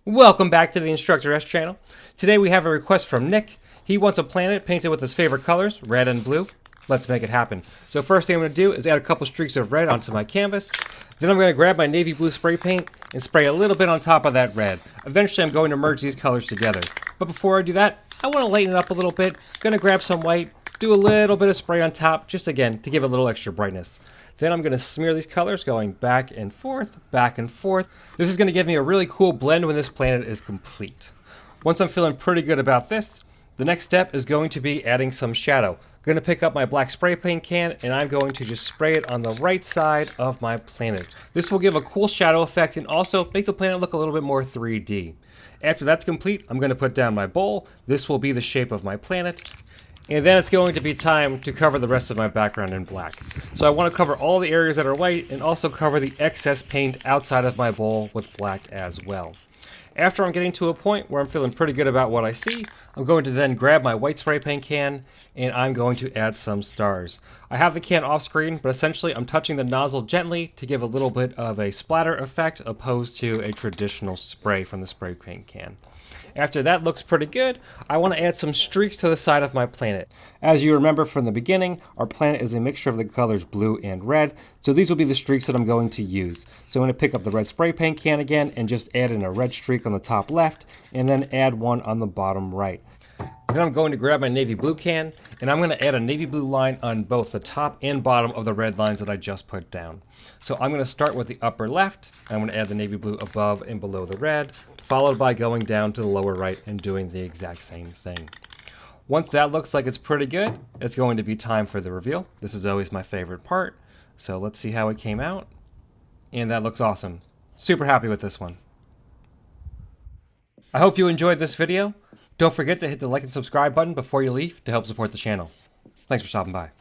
Welcome back to the Instructor S channel. Today we have a request from Nick. He wants a planet painted with his favorite colors, red and blue. Let's make it happen. So first thing I'm going to do is add a couple streaks of red onto my canvas. Then I'm going to grab my navy blue spray paint and spray a little bit on top of that red. Eventually I'm going to merge these colors together. But before I do that, I want to lighten it up a little bit. Going to grab some white, do a little bit of spray on top, just again to give it a little extra brightness. Then I'm going to smear these colors going back and forth, back and forth. This is going to give me a really cool blend when this planet is complete. Once I'm feeling pretty good about this, the next step is going to be adding some shadow. I'm going to pick up my black spray paint can and I'm going to just spray it on the right side of my planet. This will give a cool shadow effect and also make the planet look a little bit more 3D. After that's complete, I'm going to put down my bowl. This will be the shape of my planet. And then it's going to be time to cover the rest of my background in black. So I want to cover all the areas that are white and also cover the excess paint outside of my bowl with black as well. After I'm getting to a point where I'm feeling pretty good about what I see, I'm going to then grab my white spray paint can and I'm going to add some stars. I have the can off screen, but essentially I'm touching the nozzle gently to give a little bit of a splatter effect opposed to a traditional spray from the spray paint can. After that looks pretty good, I want to add some streaks to the side of my planet. As you remember from the beginning, our planet is a mixture of the colors blue and red, so these will be the streaks that I'm going to use. So I'm going to pick up the red spray paint can again and just add in a red streak on the top left, and then add one on the bottom right. Then I'm going to grab my navy blue can, and I'm going to add a navy blue line on both the top and bottom of the red lines that I just put down. So I'm going to start with the upper left, and I'm going to add the navy blue above and below the red, followed by going down to the lower right and doing the exact same thing. Once that looks like it's pretty good, it's going to be time for the reveal. This is always my favorite part, so let's see how it came out. And that looks awesome. Super happy with this one. I hope you enjoyed this video. Don't forget to hit the like and subscribe button before you leave to help support the channel. Thanks for stopping by.